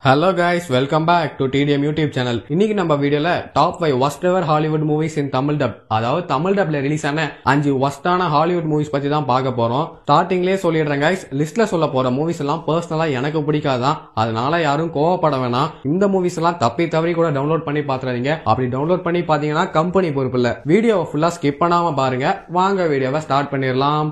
Hello guys, welcome back to TDM YouTube channel. இன்னைக்கு நம்ம வீடியோல top 5 worst ever Hollywood movies in Tamil dub. அதாவது Tamil டப்ல release ஆன 5 worstஆன Hollywood movies பத்தி தான் பார்க்க போறோம். ஸ்டார்டிங்லயே சொல்லிடுறேன் guys, லிஸ்ட்ல சொல்ல போற மூவிஸ் எல்லாம் பர்சனலா எனக்கு பிடிக்காதான். அதனால யாரும் கோவப்பட வேணாம். இந்த மூவிஸ் எல்லாம் தப்பி தவறி கூட டவுன்லோட் பண்ணி பாத்துறாதீங்க. அப்படி டவுன்லோட் பண்ணி பாத்தீங்கன்னா கம்பெனி பொறுப்பு இல்ல. வீடியோவை ஃபுல்லா ஸ்கிப் பண்ணாம பாருங்க. வாங்க வீடியோவை ஸ்டார்ட் பண்ணிடலாம்.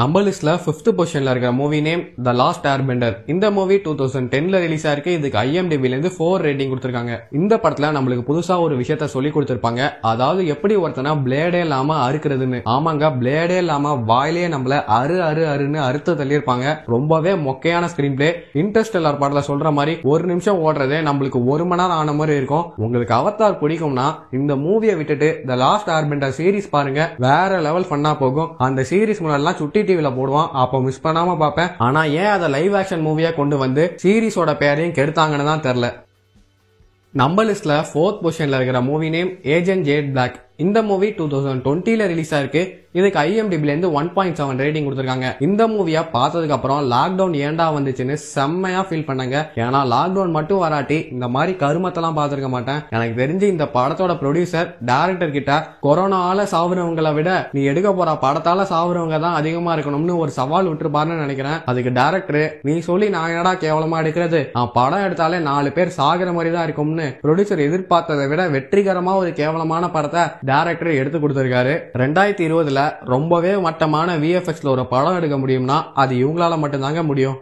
நம்ம லிஸ்ட்ல 5th பொசிஷன்ல இருக்கிற movie name the last airbender. இந்த மூவி 2010ல ரிலீஸ் ஆயிருக்கு. இதுக்கு IMDb ல இருந்து 4 ரேட்டிங் கொடுத்திருக்காங்க. இந்த படத்துல நம்மளுக்கு புதுசா ஒரு விஷயத்த சொல்லி கொடுத்திருப்பாங்க. அதாவது எப்படி ஒருத்தனா பிளேடே இல்லாம அறுக்கிறதுன்னு. ஆமாங்க, பிளேடே இல்லாம வாயிலே நம்மள அருன்னு அறுத்து தள்ளியிருப்பாங்க. ரொம்பவே மொக்கையான ஸ்கிரீன் பிளே. இன்டர்ஸ்டெல்லர் படத்துல சொல்ற மாதிரி ஒரு நிமிஷம் ஓடுறதே நம்மளுக்கு 1 மணி நேரம் ஆன மாதிரி இருக்கும். உங்களுக்கு அவதார் பிடிக்கும்னா இந்த மூவியை விட்டுட்டு த லாஸ்ட் ஏர்பெண்டர் சீரிஸ் பாருங்க. வேற லெவல் ஃபன்னா போகும். அந்த சீரிஸ் முன்னாடிலாம் சுட்டி டிவில போடுவான், அப்ப மிஸ் பண்ணாம பாப்பேன். ஆனா ஏன் அதை லைவ் ஆக்ஷன் மூவியா கொண்டு வந்து சீரிஸோட பேரையும் கெடுத்தாங்கன்னு தான் தெரியல. நம்ம லிஸ்ட்ல 4th பொசிஷன்ல இருக்கிற movie name agent jade black. இந்த மூவி 2020ல ரிலீஸ் ஆயிருக்கு. இதுக்கு IMDb ல இருந்து 1.7 ரேட்டிங் கொடுத்திருக்காங்க. இந்த மூவியை பார்த்ததுக்கு அப்புறம் லாக்டவுன் ஏண்டா வந்துச்சுன்னு செம்மையா ஃபீல் பண்ணாங்க. ஏன்னா லாக்டவுன் மட்டும் வராட்டி இந்த மாதிரி கருமத்தெல்லாம் பார்த்திருக்க மாட்டேன். எனக்கு தெரிஞ்சு இந்த படத்தோட ப்ரொடியூசர் டைரக்டர் கிட்ட கொரோனால சாவுறவங்களை விட நீ எடுக்க போற படத்தால சாவுறவங்க தான் அதிகமா இருக்கணும்னு ஒரு சவால் விட்டுருப்பாருன்னு நினைக்கிறேன். அதுக்கு டைரக்டர் நீ சொல்லி நான் என்னடா கேவலமா எடுக்கிறது, நான் படம் எடுத்தாலே 4 பேர் சாகுற மாதிரி தான் இருக்கும்னு ப்ரொடியூசர் எதிர்பார்த்ததை விட வெற்றிகரமா ஒரு கேவலமான படத்தை டைரக்டர் எடுத்து கொடுத்திருக்காரு. 2020ல ரொம்பவே மட்டமான VFXல ஒரு படம் எடுக்க முடியும்னா அது இவங்களால மட்டும்தாங்க முடியும்.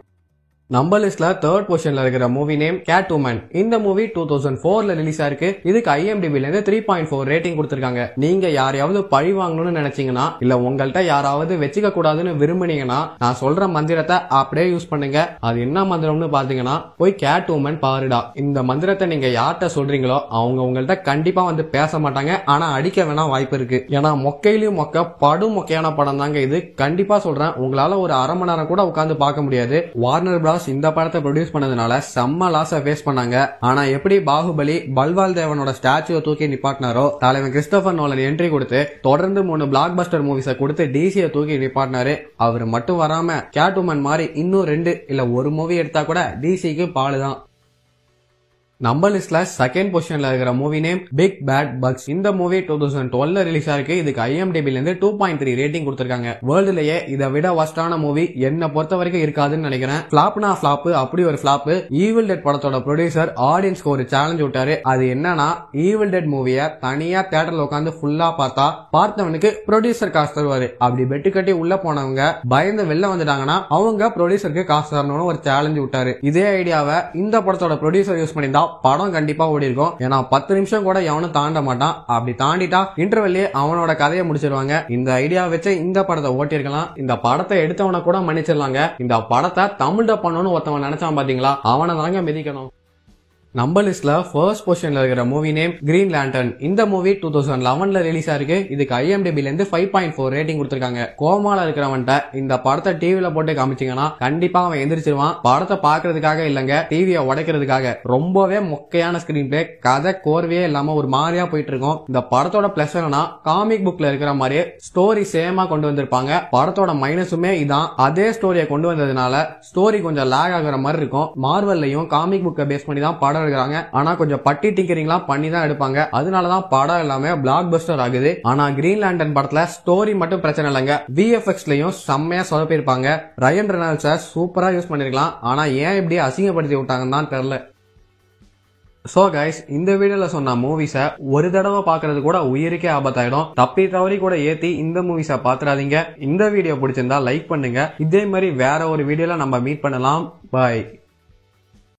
நம்ம லிஸ்ட்ல 3rd பொசிஷன்ல இருக்கிற மூவி நேம் கேட் உமன். இந்த மூவி 2004ல ரிலீஸ் ஆயிருக்கு. இதுக்கு IMDb ல இருந்து 3.4 ரேட்டிங் கொடுத்திருக்காங்க. நீங்க யாரையாவது பழி வாங்கணும்னு நினைச்சீங்கன்னா, இல்ல உங்கள்கிட்ட யாராவது வச்சுக்க கூடாதுன்னு விரும்புனீங்கன்னா நான் சொல்ற மந்திரத்தை அப்படியே யூஸ் பண்ணுங்க. அது என்ன மந்திரம்னு பாத்தீங்கன்னா, போய் கேட் உமன் பாருடா. இந்த மந்திரத்தை நீங்க யார்கிட்ட சொல்றீங்களோ அவங்க உங்கள்கிட்ட கண்டிப்பா வந்து பேச மாட்டாங்க. ஆனா அடிக்க வேணா வாய்ப்பு இருக்கு. ஏன்னா மொக்கையிலயும் படும் மொக்கையான படம் தாங்க இது. கண்டிப்பா சொல்றேன், உங்களால ஒரு அரை மணி நேரம் கூட உட்கார்ந்து பார்க்க முடியாது. வார்னர் பிராஸ் இந்த படத்தை ப்ரொடியூஸ் பண்ணதுனால செம்ம லாஸ ஃபேஸ் பண்ணாங்க. ஆனா எப்படி பாகுபலி பல்வால் தேவனோட ஸ்டாச்சுவை தூக்கி நிப்பாட்டினாரோ, தலைவன் கிறிஸ்டோபர் நோலன் என்ட்ரி கொடுத்து தொடர்ந்து 3 பிளாக் பஸ்டர் மூவிஸை கொடுத்து டிசியை தூக்கி நிப்பாட்டினாரு. அவர் மட்டும் வராம கேட் உமன் மாதிரி இன்னும் 2 இல்ல 1 மூவி எடுத்தா கூட டிசிக்கு பாலுதான். நம்ம லிஸ்ட்ல 2nd பொசிஷன்ல இருக்கிற movie name big bad bugs. இந்த மூவி 2012ல ரிலீஸ் ஆயிருக்கு. இதுக்கு IMDb ல இருந்து 2.3 ரேட்டிங் கொடுத்திருக்காங்க. வேர்ல்டுலயே இதை விட வஸ்டான மூவி என்ன பொறுத்த வரைக்கும் இருக்காதுன்னு நினைக்கிறேன். ஃபிளாப்னா ஃபிளாப், அப்படி ஒரு ஃபிளாப். ஈவில் டெட் படத்தோட ப்ரொடியூசர் ஆடியன்ஸ்க்கு ஒரு சேலஞ்ச் விட்டாரு. அது என்னன்னா, ஈவில் டெட் மூவிய தனியா தியேட்டர்ல உட்காந்து ஃபுல்லா பார்த்தா பார்த்தவனுக்கு ப்ரொடியூசர் காசு தருவாரு. அப்படி பெட்டு கட்டி உள்ள போனவங்க பயந்து வெளில வந்துட்டாங்கன்னா அவங்க ப்ரொடியூசருக்கு காசு தரணும்னு ஒரு சேலஞ்ச் விட்டாரு. இதே ஐடியாவை இந்த படத்தோட ப்ரொடியூசர் யூஸ் பண்ணியிருந்தா படம் கண்டிப்பா ஓடி இருக்கும். ஏன்னா 10 நிமிஷம் கூட எவனும் தாண்ட மாட்டான். அப்படி தாண்டிட்டா இன்டர்வெல்லே அவனோட கதையை முடிச்சிருவாங்க. இந்த ஐடியா வச்சு இந்த படத்தை ஓட்டிருக்கலாம். இந்த படத்தை எடுத்தவனை கூட மன்னிச்சிடலாங்க. இந்த படத்தை தமிழ் டப் பண்ணணும்னு ஒருத்தவன் நினைச்சான் பாத்தீங்களா, அவனை தாங்க மிதிக்கணும். நம்ம லிஸ்ட்ல 1st பொசிஷன்ல இருக்கிற மூவி நேம் கிரீன் லேண்டர்ன். இந்த மூவி 2011ல ரிலீஸ் ஆயிருக்கு. இதுக்கு IMDb ல இருந்து 5.4 ரேட்டிங் கொடுத்திருக்காங்க. கோமால இருக்கிறவன்ட்ட இந்த படத்தை டிவில போட்டு காமிச்சீங்கன்னா கண்டிப்பா அவன் எந்திரிச்சிருவான். படத்தை பாக்குறதுக்காக இல்லங்க, டிவியை உடைக்கிறதுக்காக. ரொம்பவே மொக்கையான ஸ்கிரீன் பிளே, கதை கோர்வையே இல்லாம ஒரு மாதிரியா போயிட்டு இருக்கும். இந்த படத்தோட பிளஸ் என்னன்னா, காமிக் புக்ல இருக்கிற மாதிரியே ஸ்டோரி சேமா கொண்டு வந்திருப்பாங்க. படத்தோட மைனஸுமே இதான். அதே ஸ்டோரியை கொண்டு வந்ததுனால ஸ்டோரி கொஞ்சம் லேக் ஆகுற மாதிரி இருக்கும். மார்வெல்லையும் காமிக் புக்கை பேஸ் பண்ணி தான் படம் எடுக்கிறாங்க. ஆனா கொஞ்சம் பட்டி டிங்கரிங்லாம் பண்ணி தான் எடுப்பாங்க. அதனாலதான் படம் எல்லாமே பிளாக் பஸ்டர் ஆகுது. ஆனா கிரீன் லேண்டர்ன் படத்துல ஸ்டோரி மட்டும் பிரச்சனை இல்லைங்க, VFXலயும் செம்மையா சொதப்பிருப்பாங்க. ரயன் ரெனால்ட்ஸ சூப்பரா யூஸ் பண்ணிருக்கலாம். ஆனா ஏன் இப்படி அசிங்கப்படுத்தி விட்டாங்கன்னு தான் தெரியல. சோ கைஸ், இந்த வீடியோல சொன்ன மூவிஸ ஒரு தடவை பாக்குறது கூட உயிருக்கே ஆபத்தாயிடும். தப்பி தவறி கூட ஏத்தி இந்த மூவிஸ பாத்துறாதீங்க. இந்த வீடியோ பிடிச்சிருந்தா லைக் பண்ணுங்க. இதே மாதிரி வேற ஒரு வீடியோல நம்ம மீட் பண்ணலாம். பாய்.